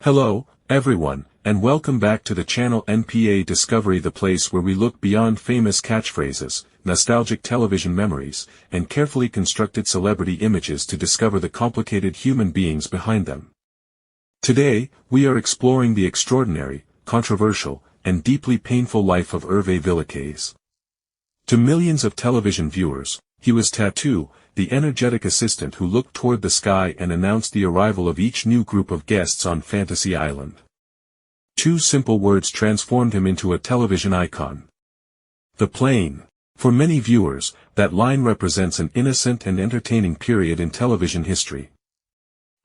Hello, everyone, and welcome back to the channel NPA Discovery, the place where we look beyond famous catchphrases, nostalgic television memories, and carefully constructed celebrity images to discover the complicated human beings behind them. Today, we are exploring the extraordinary, controversial, and deeply painful life of Hervé Villechaize. To millions of television viewers, he was Tattoo, the energetic assistant who looked toward the sky and announced the arrival of each new group of guests on Fantasy Island. Two simple words transformed him into a television icon. The plane. For many viewers, that line represents an innocent and entertaining period in television history.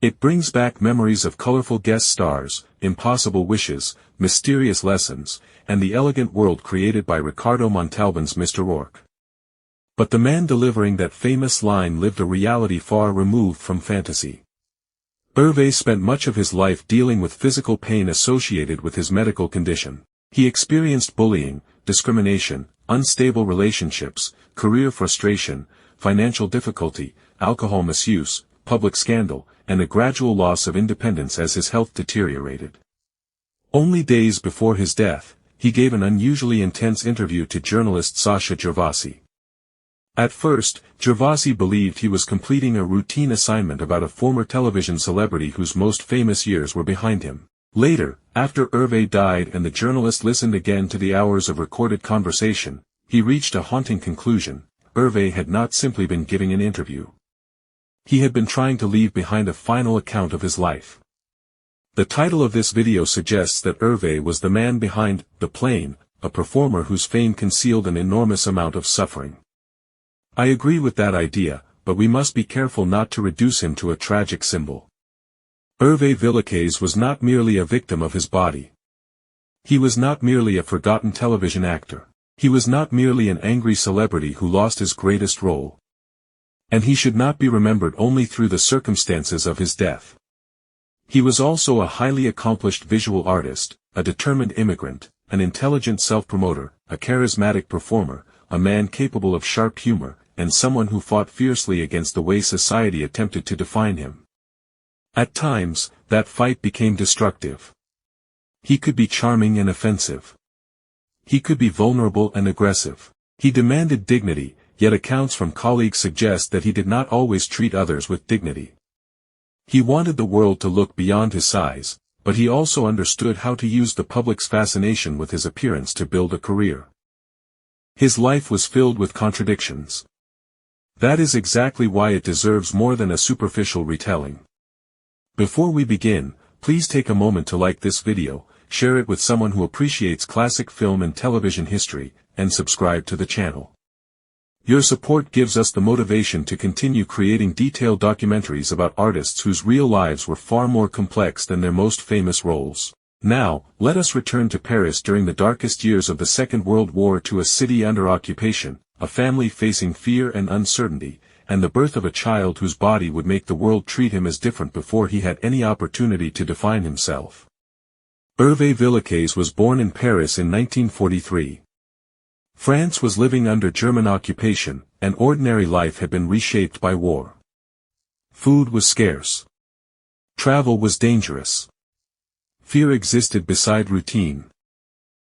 It brings back memories of colorful guest stars, impossible wishes, mysterious lessons, and the elegant world created by Ricardo Montalban's Mr. Rourke. But the man delivering that famous line lived a reality far removed from fantasy. Hervé spent much of his life dealing with physical pain associated with his medical condition. He experienced bullying, discrimination, unstable relationships, career frustration, financial difficulty, alcohol misuse, public scandal, and a gradual loss of independence as his health deteriorated. Only days before his death, he gave an unusually intense interview to journalist Sacha Gervasi. At first, Gervasi believed he was completing a routine assignment about a former television celebrity whose most famous years were behind him. Later, after Hervé died and the journalist listened again to the hours of recorded conversation, he reached a haunting conclusion: Hervé had not simply been giving an interview. He had been trying to leave behind a final account of his life. The title of this video suggests that Hervé was the man behind The Plane, a performer whose fame concealed an enormous amount of suffering. I agree with that idea, but we must be careful not to reduce him to a tragic symbol. Hervé Villechaize was not merely a victim of his body. He was not merely a forgotten television actor. He was not merely an angry celebrity who lost his greatest role. And he should not be remembered only through the circumstances of his death. He was also a highly accomplished visual artist, a determined immigrant, an intelligent self-promoter, a charismatic performer, a man capable of sharp humor, and someone who fought fiercely against the way society attempted to define him. At times, that fight became destructive. He could be charming and offensive. He could be vulnerable and aggressive. He demanded dignity, yet accounts from colleagues suggest that he did not always treat others with dignity. He wanted the world to look beyond his size, but he also understood how to use the public's fascination with his appearance to build a career. His life was filled with contradictions. That is exactly why it deserves more than a superficial retelling. Before we begin, please take a moment to like this video, share it with someone who appreciates classic film and television history, and subscribe to the channel. Your support gives us the motivation to continue creating detailed documentaries about artists whose real lives were far more complex than their most famous roles. Now, let us return to Paris during the darkest years of the Second World War, to a city under occupation, a family facing fear and uncertainty, and the birth of a child whose body would make the world treat him as different before he had any opportunity to define himself. Hervé Villechaize was born in Paris in 1943. France was living under German occupation, and ordinary life had been reshaped by war. Food was scarce. Travel was dangerous. Fear existed beside routine.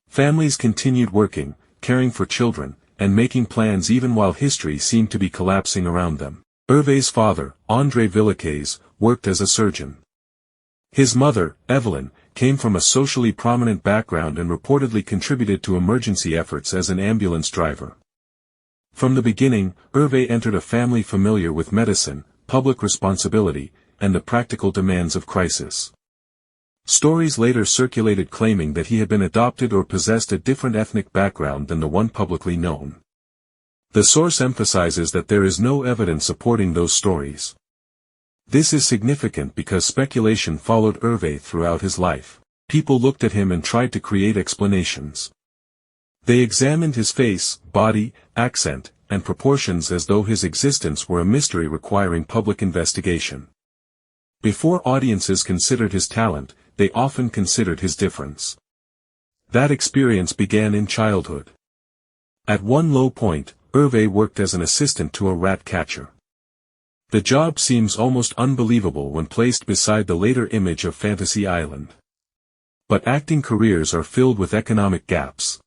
Families continued working, caring for children, and making plans even while history seemed to be collapsing around them. Hervé's father, André Villechaize, worked as a surgeon. His mother, Evelyn, came from a socially prominent background and reportedly contributed to emergency efforts as an ambulance driver. From the beginning, Hervé entered a family familiar with medicine, public responsibility, and the practical demands of crisis. Stories later circulated claiming that he had been adopted or possessed a different ethnic background than the one publicly known. The source emphasizes that there is no evidence supporting those stories. This is significant because speculation followed Hervé throughout his life. People looked at him and tried to create explanations. They examined his face, body, accent, and proportions as though his existence were a mystery requiring public investigation. Before audiences considered his talent, they often considered his difference. That experience began in childhood. At one low point, Hervé worked as an assistant to a rat catcher. The job seems almost unbelievable when placed beside the later image of Fantasy Island. But acting careers are filled with economic gaps.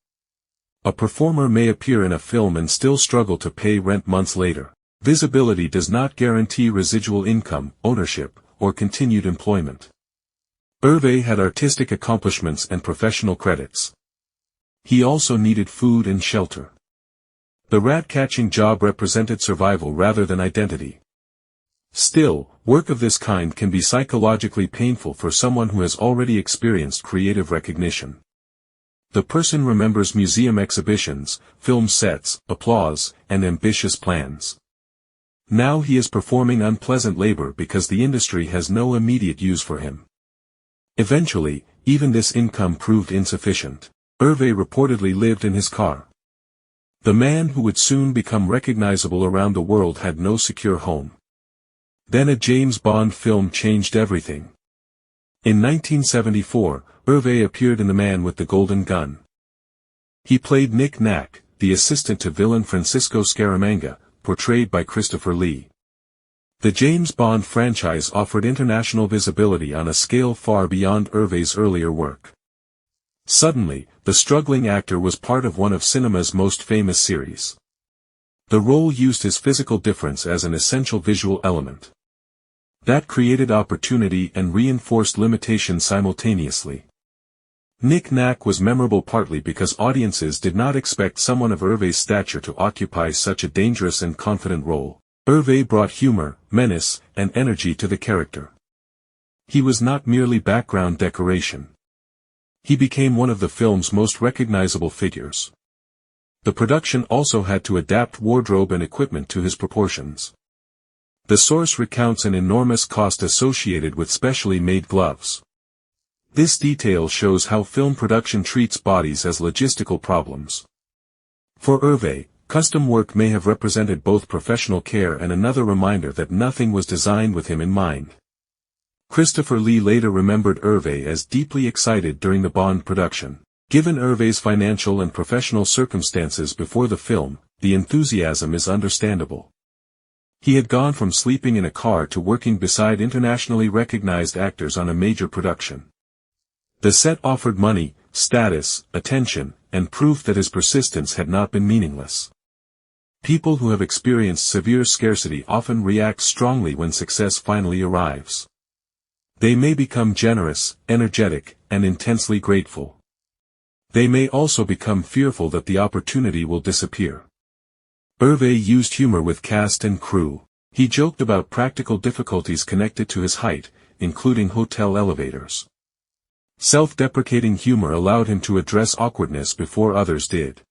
A performer may appear in a film and still struggle to pay rent months later. Visibility does not guarantee residual income, ownership, or continued employment. Hervé had artistic accomplishments and professional credits. He also needed food and shelter. The rat-catching job represented survival rather than identity. Still, work of this kind can be psychologically painful for someone who has already experienced creative recognition. The person remembers museum exhibitions, film sets, applause, and ambitious plans. Now he is performing unpleasant labor because the industry has no immediate use for him. Eventually, even this income proved insufficient. Hervé reportedly lived in his car. The man who would soon become recognizable around the world had no secure home. Then a James Bond film changed everything. In 1974, Hervé appeared in The Man with the Golden Gun. He played Nick Nack, the assistant to villain Francisco Scaramanga, portrayed by Christopher Lee. The James Bond franchise offered international visibility on a scale far beyond Hervé's earlier work. Suddenly, the struggling actor was part of one of cinema's most famous series. The role used his physical difference as an essential visual element. That created opportunity and reinforced limitation simultaneously. Nick Nack was memorable partly because audiences did not expect someone of Hervé's stature to occupy such a dangerous and confident role. Hervé brought humor, menace, and energy to the character. He was not merely background decoration. He became one of the film's most recognizable figures. The production also had to adapt wardrobe and equipment to his proportions. The source recounts an enormous cost associated with specially made gloves. This detail shows how film production treats bodies as logistical problems. For Hervé, custom work may have represented both professional care and another reminder that nothing was designed with him in mind. Christopher Lee later remembered Hervé as deeply excited during the Bond production. Given Hervé's financial and professional circumstances before the film, the enthusiasm is understandable. He had gone from sleeping in a car to working beside internationally recognized actors on a major production. The set offered money, status, attention, and proof that his persistence had not been meaningless. People who have experienced severe scarcity often react strongly when success finally arrives. They may become generous, energetic, and intensely grateful. They may also become fearful that the opportunity will disappear. Hervé used humor with cast and crew. He joked about practical difficulties connected to his height, including hotel elevators. Self-deprecating humor allowed him to address awkwardness before others did.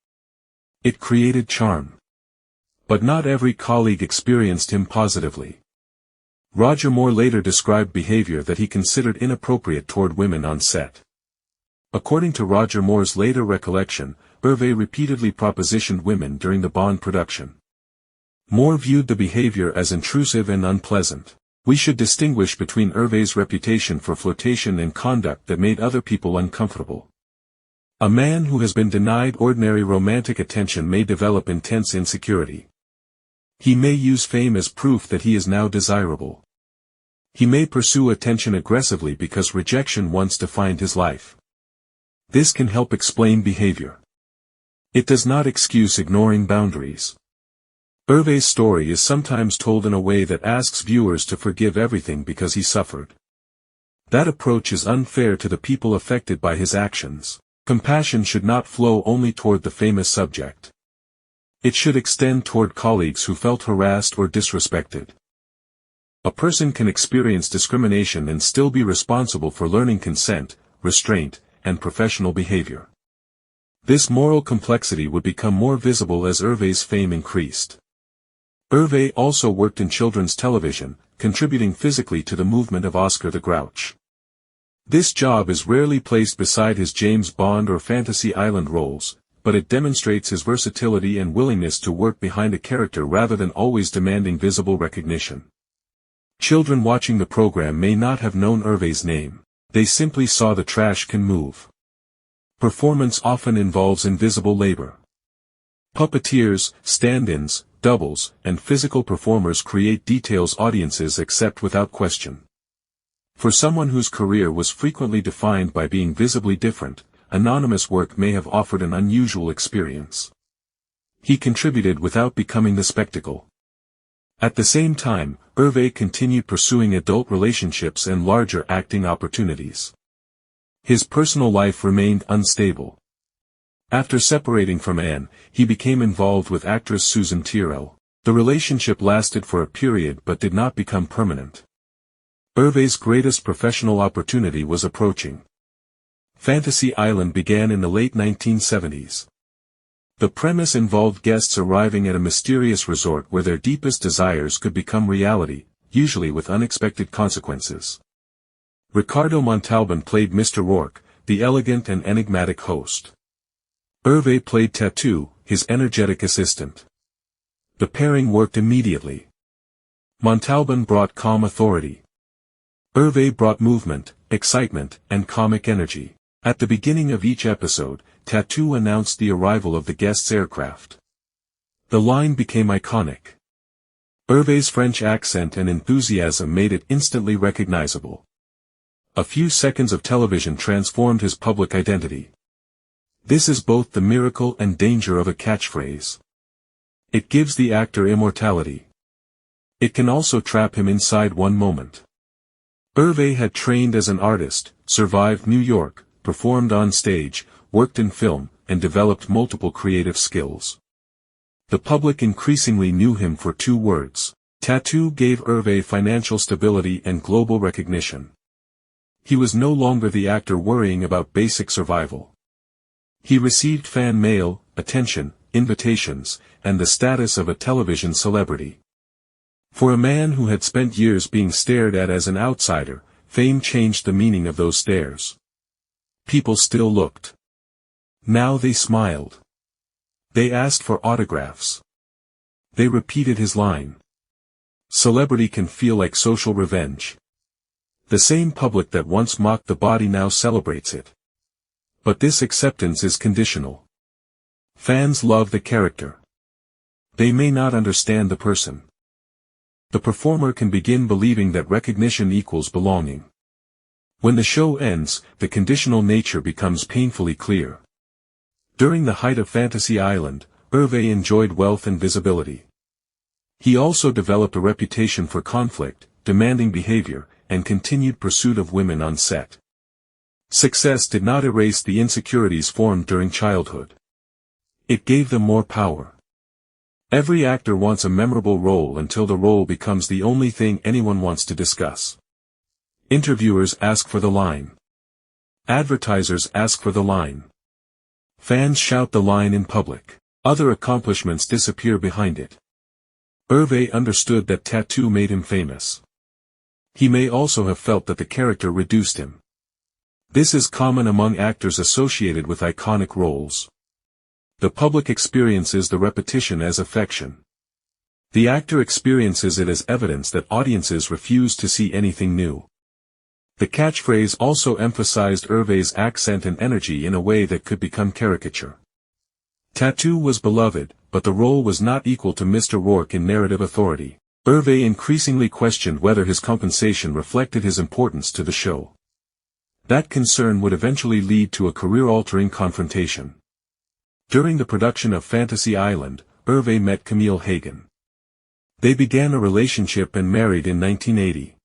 It created charm. But not every colleague experienced him positively. Roger Moore later described behavior that he considered inappropriate toward women on set. According to Roger Moore's later recollection, Hervé repeatedly propositioned women during the Bond production. Moore viewed the behavior as intrusive and unpleasant. We should distinguish between Hervé's reputation for flirtation and conduct that made other people uncomfortable. A man who has been denied ordinary romantic attention may develop intense insecurity. He may use fame as proof that he is now desirable. He may pursue attention aggressively because rejection once defined his life. This can help explain behavior. It does not excuse ignoring boundaries. Hervé's story is sometimes told in a way that asks viewers to forgive everything because he suffered. That approach is unfair to the people affected by his actions. Compassion should not flow only toward the famous subject. It should extend toward colleagues who felt harassed or disrespected. A person can experience discrimination and still be responsible for learning consent, restraint, and professional behavior. This moral complexity would become more visible as Hervé's fame increased. Hervé also worked in children's television, contributing physically to the movement of Oscar the Grouch. This job is rarely placed beside his James Bond or Fantasy Island roles, but it demonstrates his versatility and willingness to work behind a character rather than always demanding visible recognition. Children watching the program may not have known Hervé's name. They simply saw the trash can move. Performance often involves invisible labor. Puppeteers, stand-ins, doubles, and physical performers create details audiences accept without question. For someone whose career was frequently defined by being visibly different, anonymous work may have offered an unusual experience. He contributed without becoming the spectacle. At the same time, Hervé continued pursuing adult relationships and larger acting opportunities. His personal life remained unstable. After separating from Anne, he became involved with actress Susan Tyrrell. The relationship lasted for a period but did not become permanent. Hervé's greatest professional opportunity was approaching. Fantasy Island began in the late 1970s. The premise involved guests arriving at a mysterious resort where their deepest desires could become reality, usually with unexpected consequences. Ricardo Montalban played Mr. Rourke, the elegant and enigmatic host. Hervé played Tattoo, his energetic assistant. The pairing worked immediately. Montalban brought calm authority. Hervé brought movement, excitement, and comic energy. At the beginning of each episode, Tattoo announced the arrival of the guest's aircraft. The line became iconic. Hervé's French accent and enthusiasm made it instantly recognizable. A few seconds of television transformed his public identity. This is both the miracle and danger of a catchphrase. It gives the actor immortality. It can also trap him inside one moment. Hervé had trained as an artist, survived New York, performed on stage, worked in film, and developed multiple creative skills. The public increasingly knew him for two words. Tattoo gave Hervé financial stability and global recognition. He was no longer the actor worrying about basic survival. He received fan mail, attention, invitations, and the status of a television celebrity. For a man who had spent years being stared at as an outsider, fame changed the meaning of those stares. People still looked. Now they smiled. They asked for autographs. They repeated his line. Celebrity can feel like social revenge. The same public that once mocked the body now celebrates it. But this acceptance is conditional. Fans love the character. They may not understand the person. The performer can begin believing that recognition equals belonging. When the show ends, the conditional nature becomes painfully clear. During the height of Fantasy Island, Hervé enjoyed wealth and visibility. He also developed a reputation for conflict, demanding behavior, and continued pursuit of women on set. Success did not erase the insecurities formed during childhood. It gave them more power. Every actor wants a memorable role until the role becomes the only thing anyone wants to discuss. Interviewers ask for the line. Advertisers ask for the line. Fans shout the line in public. Other accomplishments disappear behind it. Hervé understood that Tattoo made him famous. He may also have felt that the character reduced him. This is common among actors associated with iconic roles. The public experiences the repetition as affection. The actor experiences it as evidence that audiences refuse to see anything new. The catchphrase also emphasized Hervé's accent and energy in a way that could become caricature. Tattoo was beloved, but the role was not equal to Mr. Rourke in narrative authority. Hervé increasingly questioned whether his compensation reflected his importance to the show. That concern would eventually lead to a career-altering confrontation. During the production of Fantasy Island, Hervé met Camille Hagen. They began a relationship and married in 1980.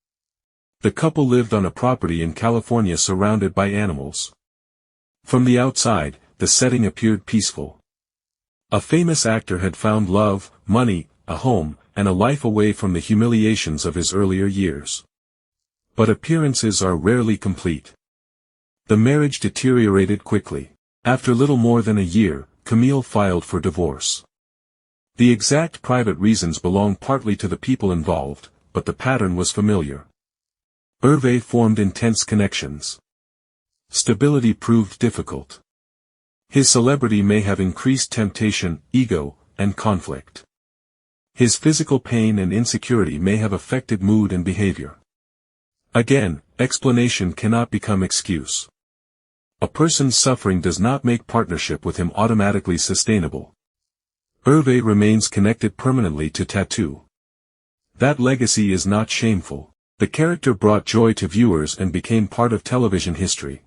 The couple lived on a property in California surrounded by animals. From the outside, the setting appeared peaceful. A famous actor had found love, money, a home, and a life away from the humiliations of his earlier years. But appearances are rarely complete. The marriage deteriorated quickly. After little more than a year, Camille filed for divorce. The exact private reasons belong partly to the people involved, but the pattern was familiar. Hervé formed intense connections. Stability proved difficult. His celebrity may have increased temptation, ego, and conflict. His physical pain and insecurity may have affected mood and behavior. Again, explanation cannot become excuse. A person's suffering does not make partnership with him automatically sustainable. Herve remains connected permanently to tattoo. That legacy is not shameful. The character brought joy to viewers and became part of television history.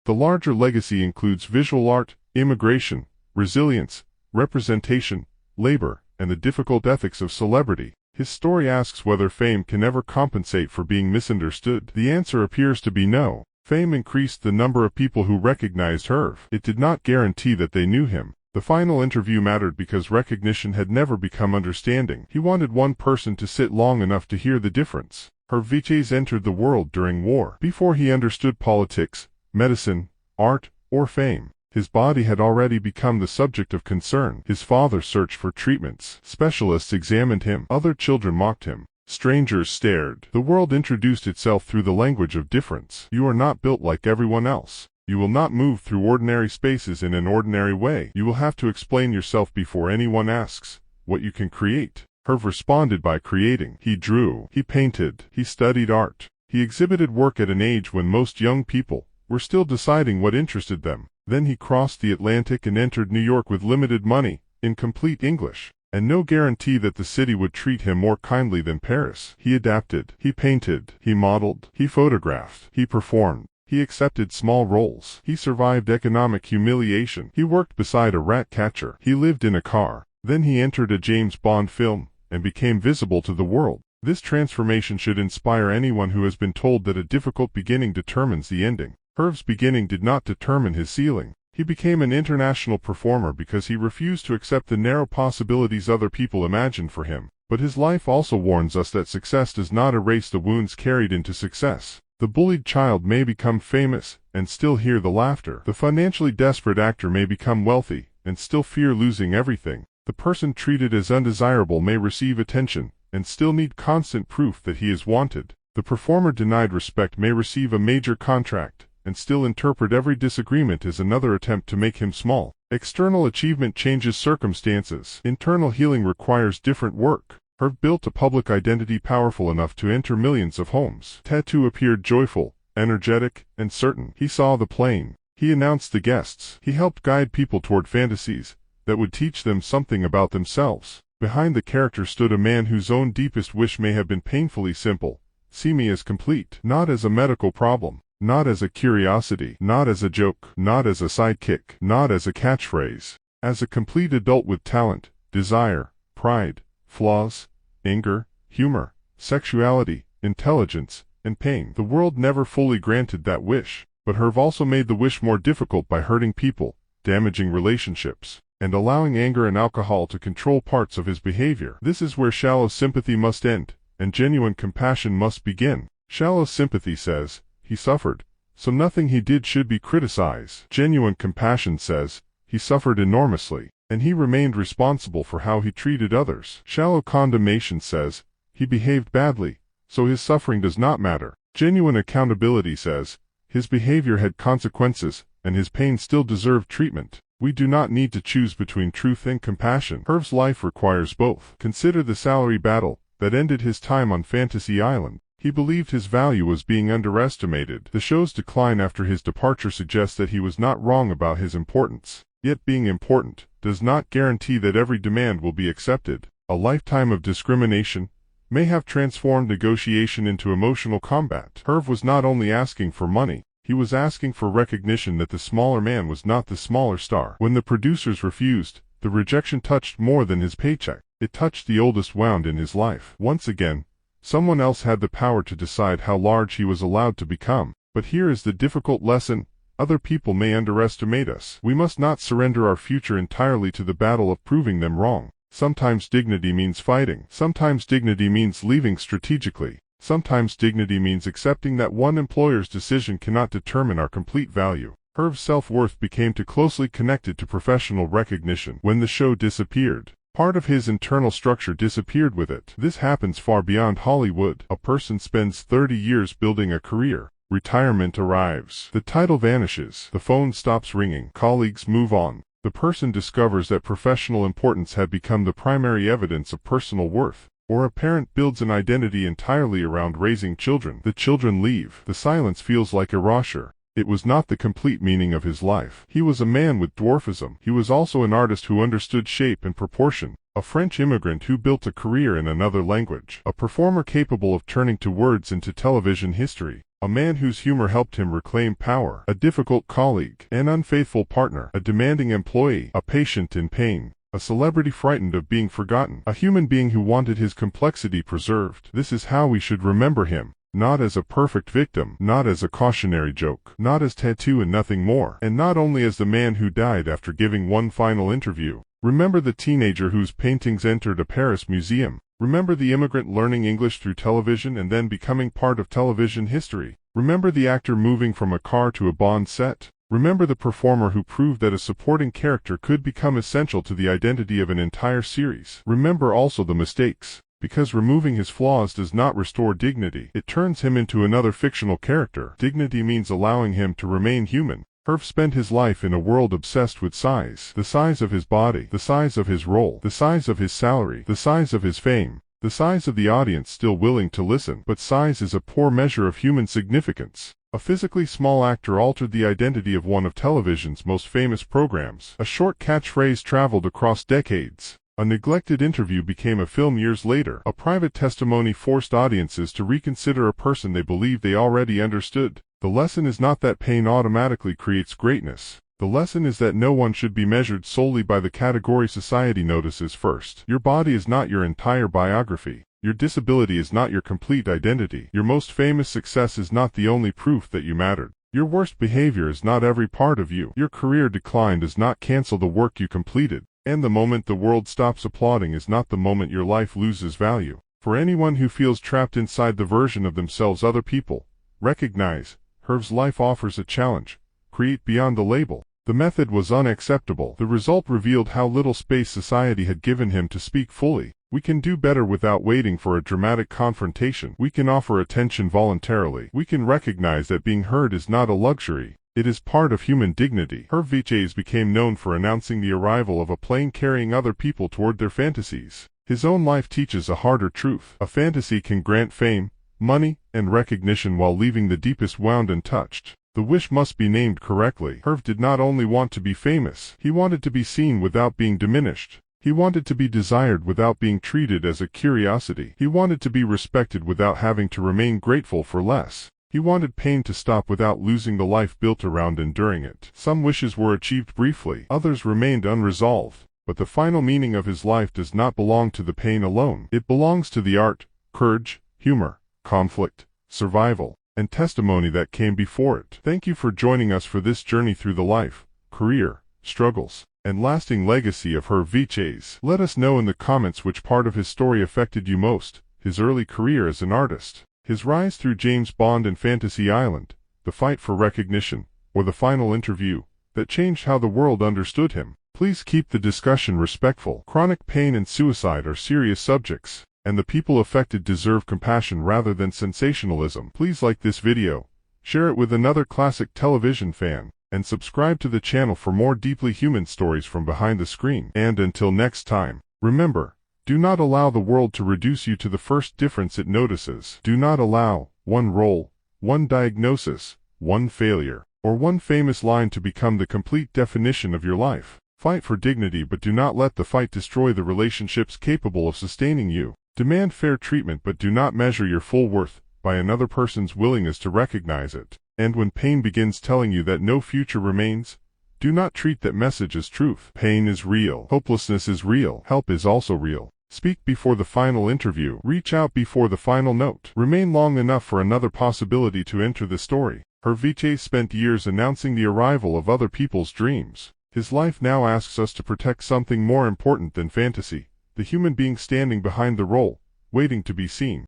The larger legacy includes visual art, immigration, resilience, representation, labor, and the difficult ethics of celebrity. His story asks whether fame can ever compensate for being misunderstood. The answer appears to be no. Fame increased the number of people who recognized Herve. It did not guarantee that they knew him. The final interview mattered because recognition had never become understanding. He wanted one person to sit long enough to hear the difference. Hervé Villechaize entered the world during war. Before he understood politics, medicine, art, or fame, his body had already become the subject of concern. His father searched for treatments. Specialists examined him. Other children mocked him. Strangers stared. The world introduced itself through the language of difference. You are not built like everyone else. You will not move through ordinary spaces in an ordinary way. You will have to explain yourself before anyone asks what you can create. Herve responded by creating. He drew. He painted. He studied art. He exhibited work at an age when most young people were still deciding what interested them. Then he crossed the Atlantic and entered New York with limited money, in complete English, and no guarantee that the city would treat him more kindly than Paris. He adapted. He painted. He modeled. He photographed. He performed. He accepted small roles. He survived economic humiliation. He worked beside a rat catcher. He lived in a car. Then he entered a James Bond film and became visible to the world. This transformation should inspire anyone who has been told that a difficult beginning determines the ending. Herve's beginning did not determine his ceiling. He became an international performer because he refused to accept the narrow possibilities other people imagined for him. But his life also warns us that success does not erase the wounds carried into success. The bullied child may become famous and still hear the laughter. The financially desperate actor may become wealthy and still fear losing everything. The person treated as undesirable may receive attention and still need constant proof that he is wanted. The performer denied respect may receive a major contract and still interpret every disagreement as another attempt to make him small. External achievement changes circumstances. Internal healing requires different work. Herve built a public identity powerful enough to enter millions of homes. Tattoo appeared joyful, energetic, and certain. He saw the plane. He announced the guests. He helped guide people toward fantasies that would teach them something about themselves. Behind the character stood a man whose own deepest wish may have been painfully simple. See me as complete, not as a medical problem, not as a curiosity, not as a joke, not as a sidekick, not as a catchphrase, as a complete adult with talent, desire, pride, flaws, anger, humor, sexuality, intelligence, and pain. The world never fully granted that wish, but Herve also made the wish more difficult by hurting people, damaging relationships, and allowing anger and alcohol to control parts of his behavior. This is where shallow sympathy must end, and genuine compassion must begin. Shallow sympathy says, he suffered, so nothing he did should be criticized. Genuine compassion says, he suffered enormously, and he remained responsible for how he treated others. Shallow condemnation says, he behaved badly, so his suffering does not matter. Genuine accountability says, his behavior had consequences, and his pain still deserved treatment. We do not need to choose between truth and compassion. Herve's life requires both. Consider the salary battle that ended his time on Fantasy Island. He believed his value was being underestimated. The show's decline after his departure suggests that he was not wrong about his importance. Yet being important does not guarantee that every demand will be accepted. A lifetime of discrimination may have transformed negotiation into emotional combat. Herve was not only asking for money, he was asking for recognition that the smaller man was not the smaller star. When the producers refused, the rejection touched more than his paycheck. It touched the oldest wound in his life. Once again, someone else had the power to decide how large he was allowed to become. But here is the difficult lesson: other people may underestimate us. We must not surrender our future entirely to the battle of proving them wrong. Sometimes dignity means fighting. Sometimes dignity means leaving strategically. Sometimes dignity means accepting that one employer's decision cannot determine our complete value. Herve's self-worth became too closely connected to professional recognition. When the show disappeared, part of his internal structure disappeared with it. This happens far beyond Hollywood. A person spends 30 years building a career. Retirement arrives. The title vanishes. The phone stops ringing. Colleagues move on. The person discovers that professional importance had become the primary evidence of personal worth. Or a parent builds an identity entirely around raising children. The children leave. The silence feels like erasure. It was not the complete meaning of his life. He was a man with dwarfism. He was also an artist who understood shape and proportion, a French immigrant who built a career in another language, a performer capable of turning two words into television history, a man whose humor helped him reclaim power, a difficult colleague, an unfaithful partner, a demanding employee, a patient in pain, a celebrity frightened of being forgotten, a human being who wanted his complexity preserved. This is how we should remember him. Not as a perfect victim, not as a cautionary joke, not as tattoo and nothing more, and not only as the man who died after giving one final interview. Remember the teenager whose paintings entered a Paris museum. Remember the immigrant learning English through television and then becoming part of television history. Remember the actor moving from a car to a Bond set. Remember the performer who proved that a supporting character could become essential to the identity of an entire series. Remember also the mistakes. Because removing his flaws does not restore dignity, it turns him into another fictional character. Dignity means allowing him to remain human. Herve spent his life in a world obsessed with size. The size of his body, the size of his role, the size of his salary, the size of his fame, the size of the audience still willing to listen. But size is a poor measure of human significance. A physically small actor altered the identity of one of television's most famous programs. A short catchphrase traveled across decades. A neglected interview became a film years later. A private testimony forced audiences to reconsider a person they believed they already understood. The lesson is not that pain automatically creates greatness. The lesson is that no one should be measured solely by the category society notices first. Your body is not your entire biography. Your disability is not your complete identity. Your most famous success is not the only proof that you mattered. Your worst behavior is not every part of you. Your career decline does not cancel the work you completed. And the moment the world stops applauding is not the moment your life loses value. For anyone who feels trapped inside the version of themselves other people recognize, Herve's life offers a challenge. Create beyond the label. The method was unacceptable. The result revealed how little space society had given him to speak fully. We can do better without waiting for a dramatic confrontation. We can offer attention voluntarily. We can recognize that being heard is not a luxury. It is part of human dignity. Hervé Villechaize became known for announcing the arrival of a plane carrying other people toward their fantasies. His own life teaches a harder truth. A fantasy can grant fame, money, and recognition while leaving the deepest wound untouched. The wish must be named correctly. Herve did not only want to be famous, he wanted to be seen without being diminished. He wanted to be desired without being treated as a curiosity. He wanted to be respected without having to remain grateful for less. He wanted pain to stop without losing the life built around enduring it. Some wishes were achieved briefly, others remained unresolved. But the final meaning of his life does not belong to the pain alone. It belongs to the art, courage, humor, conflict, survival, and testimony that came before it. Thank you for joining us for this journey through the life, career, struggles, and lasting legacy of Hervé Villechaize. Let us know in the comments which part of his story affected you most: his early career as an artist, his rise through James Bond and Fantasy Island, the fight for recognition, or the final interview that changed how the world understood him. Please keep the discussion respectful. Chronic pain and suicide are serious subjects, and the people affected deserve compassion rather than sensationalism. Please like this video, share it with another classic television fan, and subscribe to the channel for more deeply human stories from behind the screen. And until next time, remember, do not allow the world to reduce you to the first difference it notices. Do not allow one role, one diagnosis, one failure, or one famous line to become the complete definition of your life. Fight for dignity, but do not let the fight destroy the relationships capable of sustaining you. Demand fair treatment, but do not measure your full worth by another person's willingness to recognize it. And when pain begins telling you that no future remains, do not treat that message as truth. Pain is real. Hopelessness is real. Help is also real. Speak before the final interview. Reach out before the final note. Remain long enough for another possibility to enter the story. Hervé Villechaize spent years announcing the arrival of other people's dreams. His life now asks us to protect something more important than fantasy: the human being standing behind the role, waiting to be seen.